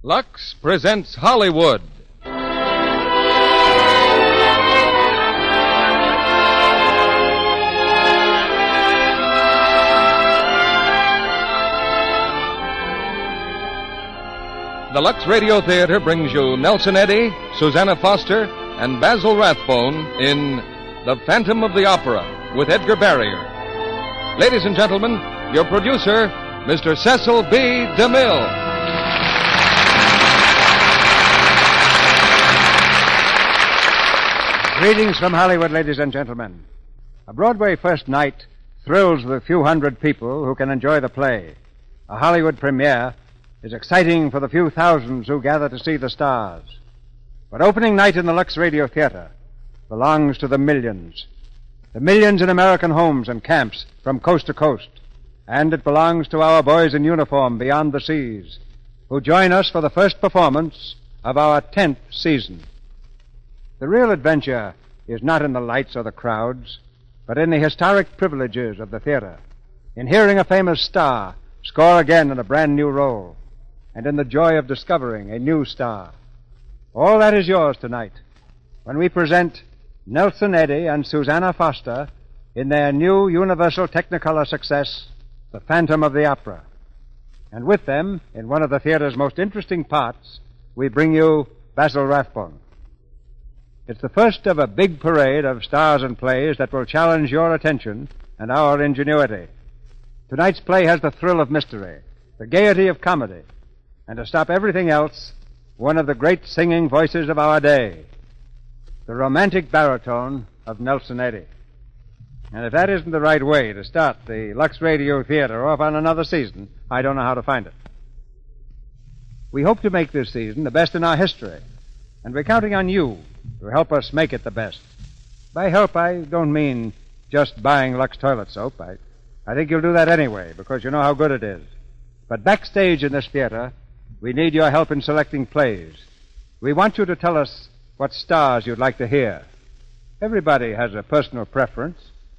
Lux presents Hollywood. The Lux Radio Theater brings you Nelson Eddy, Susanna Foster, and Basil Rathbone in The Phantom of the Opera with Edgar Barrier. Ladies and gentlemen, your producer, Mr. Cecil B. DeMille. Greetings from Hollywood, ladies and gentlemen. A Broadway first night thrills the few hundred people who can enjoy the play. A Hollywood premiere is exciting for the few thousands who gather to see the stars. But opening night in the Lux Radio Theater belongs to the millions in American homes and camps from coast to coast. And it belongs to our boys in uniform beyond the seas, who join us for the first performance of our 10th season. The real adventure is not in the lights or the crowds, but in the historic privileges of the theater, in hearing a famous star score again in a brand new role, and in the joy of discovering a new star. All that is yours tonight when we present Nelson Eddy and Susanna Foster in their new Universal Technicolor success, The Phantom of the Opera. And with them, in one of the theater's most interesting parts, we bring you Basil Rathbone. It's the first of a big parade of stars and plays that will challenge your attention and our ingenuity. Tonight's play has the thrill of mystery, the gaiety of comedy, and to stop everything else, one of the great singing voices of our day, the romantic baritone of Nelson Eddy. And if that isn't the right way to start the Lux Radio Theater off on another season, I don't know how to find it. We hope to make this season the best in our history, and we're counting on you to help us make it the best. By help, I don't mean just buying Lux toilet soap. I think you'll do that anyway, because you know how good it is. But backstage in this theater, we need your help in selecting plays. We want you to tell us what stars you'd like to hear. Everybody has a personal preference,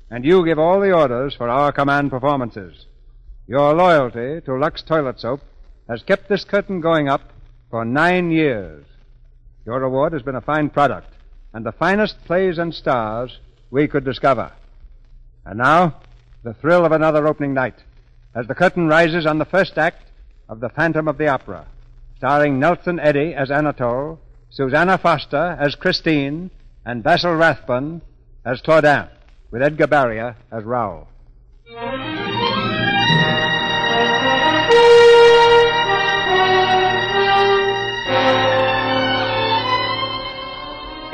and you give all the orders for our command performances. Your loyalty to Lux toilet soap has kept this curtain going up for 9 years. Your award has been a fine product, and the finest plays and stars we could discover. And now, the thrill of another opening night, as the curtain rises on the first act of The Phantom of the Opera, starring Nelson Eddy as Anatole, Susanna Foster as Christine, and Basil Rathbone as Claudin, with Edgar Barrier as Raoul.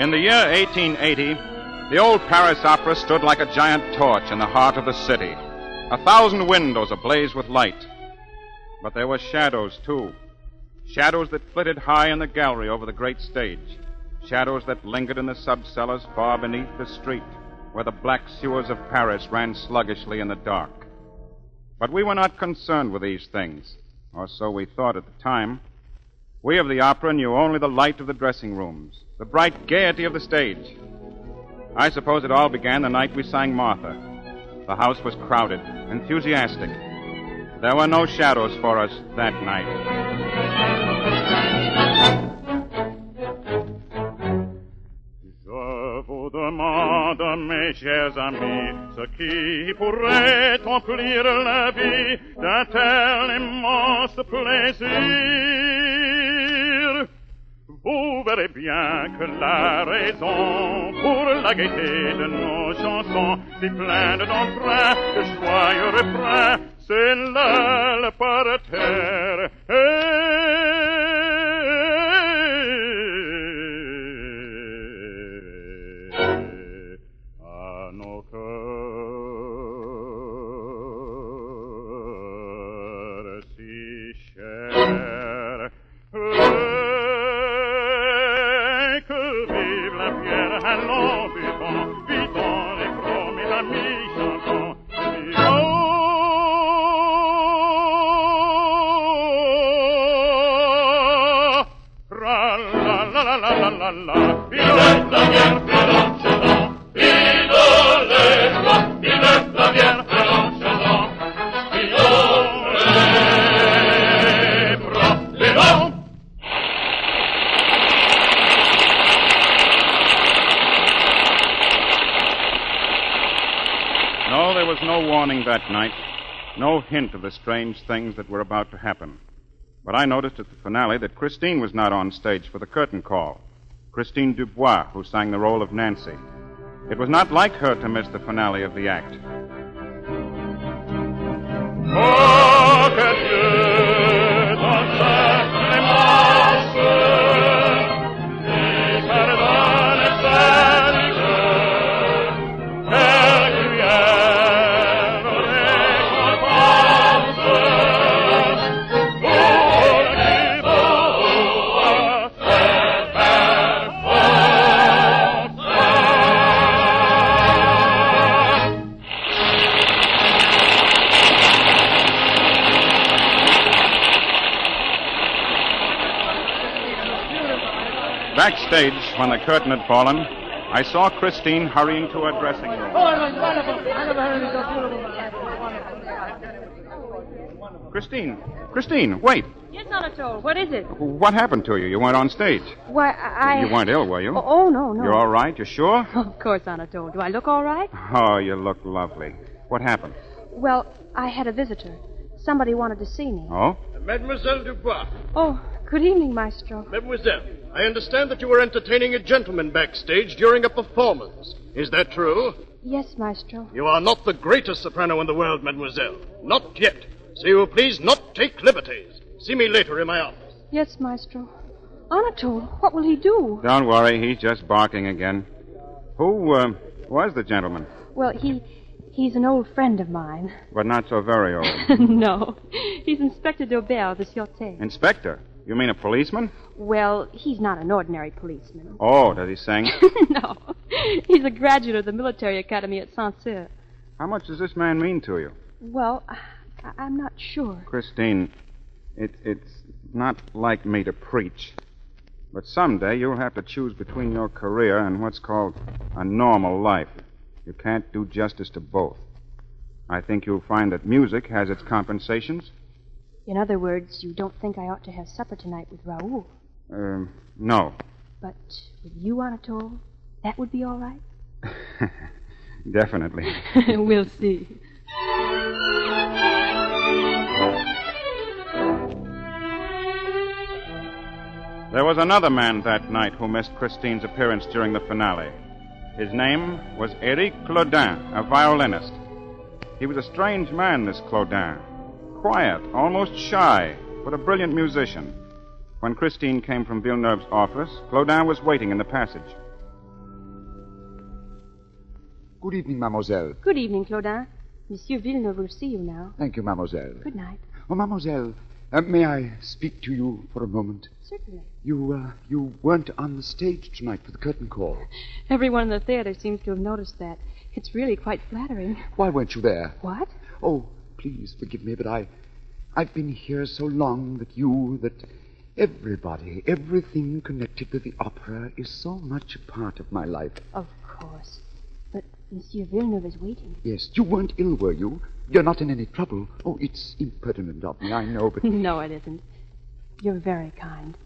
In the year 1880, the old Paris Opera stood like a giant torch in the heart of the city, 1,000 windows ablaze with light. But there were shadows, too. Shadows that flitted high in the gallery over the great stage. Shadows that lingered in the sub-cellars far beneath the street, where the black sewers of Paris ran sluggishly in the dark. But we were not concerned with these things, or so we thought at the time. We of the opera knew only the light of the dressing rooms, the bright gaiety of the stage. I suppose it all began the night we sang Martha. The house was crowded, enthusiastic. There were no shadows for us that night. Je vous demande, mes chers amis, ce qui pourrait emplir la vie d'un tel immense plaisir. Vous verrez bien que la raison pour la gaieté de nos chansons, si pleine d'entrain, de joyeux refrains, c'est là le parterre. À nos cœurs si chers. Allons, vivons les premiers amis chantons. La la la la la la. Vive la guerre, violon chantant. Vive les rois, vive la guerre, violon chantant. Vive les bras, violon. morning that night, no hint of the strange things that were about to happen. But I noticed at the finale that Christine was not on stage for the curtain call. Christine Dubois, who sang the role of Nancy. It was not like her to miss the finale of the act. Oh, que Dieu t'enseigne les marches et pardonne sa rigueur, quelle lumière récompense pour qui voit cette belle force. Backstage, when the curtain had fallen, I saw Christine hurrying to her dressing room. Christine, wait. Yes, Anatole. What is it? What happened to you? You weren't on stage. Why, I... You weren't ill, were you? Oh, no. You're all right? You're sure? Of course, Anatole. Do I look all right? Oh, you look lovely. What happened? Well, I had a visitor. Somebody wanted to see me. Oh? Mademoiselle Dubois. Oh, good evening, Maestro. Mademoiselle, I understand that you were entertaining a gentleman backstage during a performance. Is that true? Yes, Maestro. You are not the greatest soprano in the world, mademoiselle. Not yet. So you will please not take liberties. See me later in my office. Yes, Maestro. Anatole, what will he do? Don't worry, he's just barking again. Who was the gentleman? Well, he's an old friend of mine. But not so very old. No. He's Inspector Daubert of the Sûreté. Inspector? You mean a policeman? Well, he's not an ordinary policeman. Oh, does he sing? No. He's a graduate of the military academy at Saint-Cyr. How much does this man mean to you? Well, I'm not sure. Christine, it's not like me to preach. But someday you'll have to choose between your career and what's called a normal life. You can't do justice to both. I think you'll find that music has its compensations. In other words, you don't think I ought to have supper tonight with Raoul? No. But with you, Anatole, that would be all right? Definitely. We'll see. There was another man that night who missed Christine's appearance during the finale. His name was Éric Claudin, a violinist. He was a strange man, this Claudin. Quiet, almost shy, but a brilliant musician. When Christine came from Villeneuve's office, Claudin was waiting in the passage. Good evening, mademoiselle. Good evening, Claudin. Monsieur Villeneuve will see you now. Thank you, mademoiselle. Good night. Oh, mademoiselle, may I speak to you for a moment? Certainly. You weren't on the stage tonight for the curtain call. Everyone in the theater seems to have noticed that. It's really quite flattering. Why weren't you there? What? Oh, please forgive me, but I've been here so long that everybody, everything connected with the opera is so much a part of my life. Of course. But Monsieur Villeneuve is waiting. Yes, you weren't ill, were you? You're not in any trouble. Oh, it's impertinent of me, I know, but... No, it isn't. You're very kind.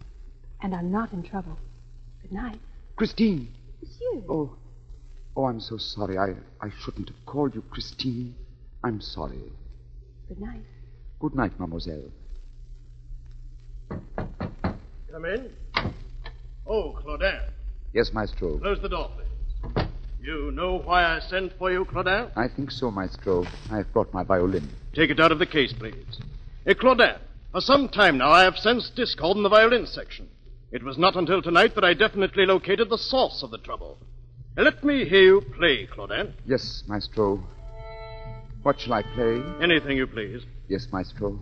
And I'm not in trouble. Good night. Christine! Monsieur! Oh, I'm so sorry. I shouldn't have called you Christine. I'm sorry. Good night. Good night, mademoiselle. Come in. Oh, Claudin. Yes, maestro. Close the door, please. You know why I sent for you, Claudin? I think so, maestro. I've brought my violin. Take it out of the case, please. Claudin, for some time now I have sensed discord in the violin section. It was not until tonight that I definitely located the source of the trouble. Let me hear you play, Claudin. Yes, maestro. What shall I play? Anything you please. Yes, maestro.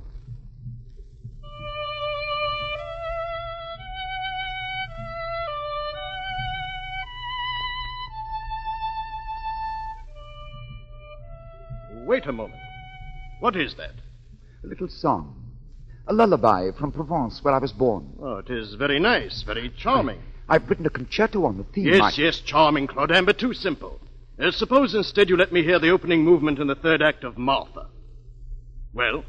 Wait a moment. What is that? A little song. A lullaby from Provence, where I was born. Oh, it is very nice, very charming. I've written a concerto on the theme. Yes, charming, Claudin, but too simple. Suppose instead you let me hear the opening movement in the third act of Martha. Well?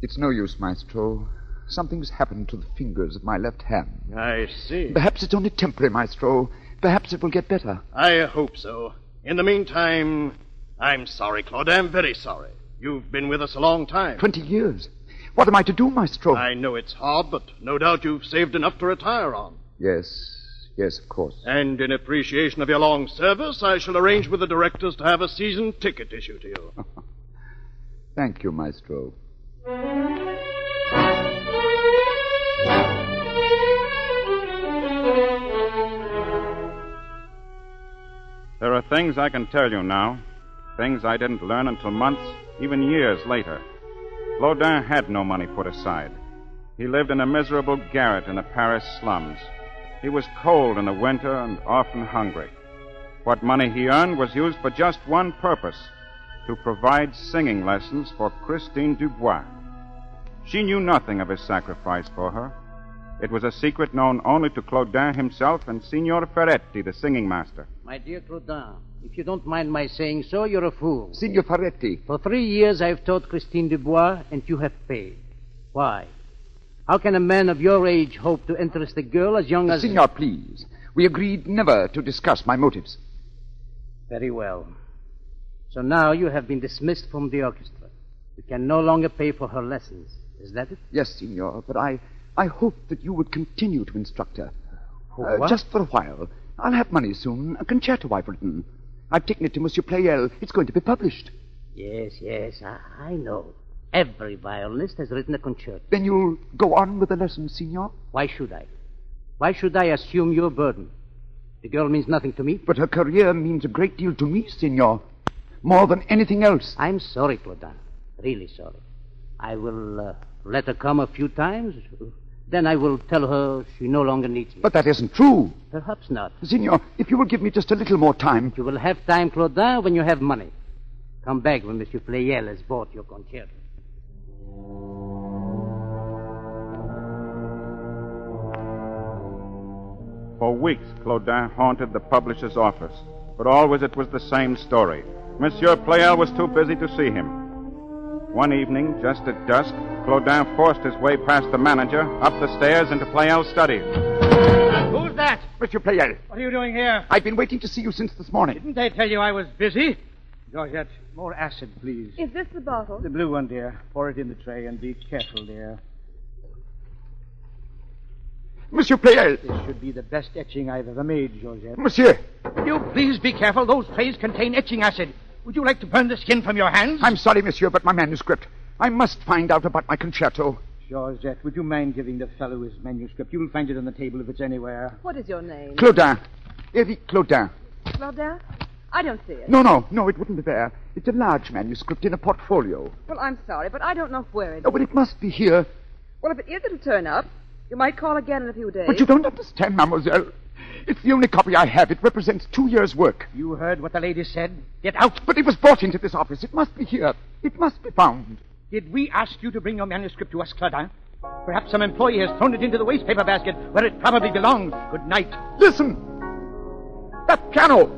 It's no use, maestro. Something's happened to the fingers of my left hand. I see. Perhaps it's only temporary, maestro. Perhaps it will get better. I hope so. In the meantime, I'm sorry, Claudin, very sorry. You've been with us a long time. 20 years. What am I to do, Maestro? I know it's hard, but no doubt you've saved enough to retire on. Yes, of course. And in appreciation of your long service, I shall arrange with the directors to have a season ticket issued to you. Thank you, Maestro. There are things I can tell you now, things I didn't learn until months, even years later. Claudin had no money put aside. He lived in a miserable garret in the Paris slums. He was cold in the winter and often hungry. What money he earned was used for just one purpose, to provide singing lessons for Christine Dubois. She knew nothing of his sacrifice for her. It was a secret known only to Claudin himself and Signor Ferretti, the singing master. My dear Claudin, if you don't mind my saying so, you're a fool. Signor Ferretti. For 3 years I've taught Christine Dubois, and you have paid. Why? How can a man of your age hope to interest a girl as young as... Signor, please. We agreed never to discuss my motives. Very well. So now you have been dismissed from the orchestra. You can no longer pay for her lessons. Is that it? Yes, Signor, but I hope that you would continue to instruct her. What? Just for a while. I'll have money soon. A concerto I've written. I've taken it to Monsieur Pleyel. It's going to be published. Yes, I know. Every violinist has written a concerto. Then you'll go on with the lessons, Signor? Why should I? Why should I assume your burden? The girl means nothing to me. But her career means a great deal to me, Signor. More than anything else. I'm sorry, Claudin. Really sorry. I will let her come a few times. Then I will tell her she no longer needs me. But that isn't true. Perhaps not. Signor, if you will give me just a little more time. You will have time, Claudin, when you have money. Come back when Monsieur Pleyel has bought your concerto. For weeks, Claudin haunted the publisher's office, but always it was the same story. Monsieur Pleyel was too busy to see him. One evening, just at dusk, Claudin forced his way past the manager, up the stairs into Pleyel's study. Who's that? Monsieur Pleyel. What are you doing here? I've been waiting to see you since this morning. Didn't they tell you I was busy? Georgette, more acid, please. Is this the bottle? The blue one, dear. Pour it in the tray and be careful, dear. Monsieur Pleyel. This should be the best etching I've ever made, Georgette. Monsieur. Will you please be careful? Those trays contain etching acid. Would you like to burn the skin from your hands? I'm sorry, monsieur, but my manuscript. I must find out about my concerto. Georgette, would you mind giving the fellow his manuscript? You'll find it on the table if it's anywhere. What is your name? Claudin. Eric Claudin. Claudin? I don't see it. No, it wouldn't be there. It's a large manuscript in a portfolio. Well, I'm sorry, but I don't know where it is. Oh, but it must be here. Well, if it is, it'll turn up. You might call again in a few days. But you don't understand, mademoiselle. It's the only copy I have. It represents 2 years' work. You heard what the lady said. Get out. But it was brought into this office. It must be here. It must be found. Did we ask you to bring your manuscript to us, Claudin? Perhaps some employee has thrown it into the wastepaper basket where it probably belongs. Good night. Listen! That piano!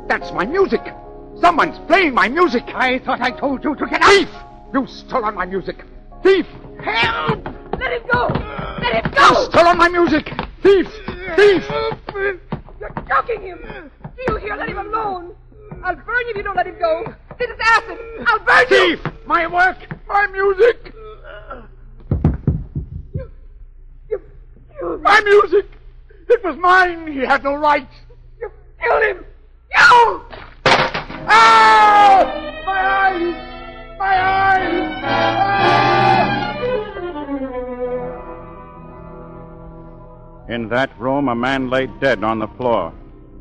That's my music! Someone's playing my music! I thought I told you to get out! Thief! You stolen my music! Thief! Help! Let him go! Let him go! You stolen my music! Thief! Thief! You're choking him! Do you hear? Let him alone! I'll burn you if you don't let him go! This is acid! I'll burn you! Thief! My work! My music! My music! It was mine! He had no right! You killed him! You! Ah! My eyes! My eyes! Ah! In that room, a man lay dead on the floor,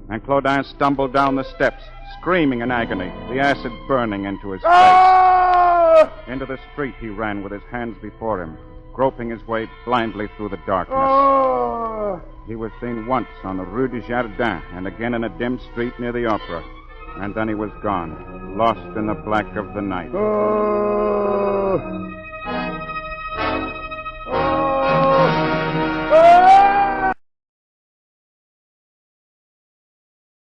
and Claudin stumbled down the steps, screaming in agony, the acid burning into his face. Ah! Into the street he ran with his hands before him, groping his way blindly through the darkness. Ah! He was seen once on the Rue du Jardin and again in a dim street near the opera. And then he was gone, lost in the black of the night. Ah!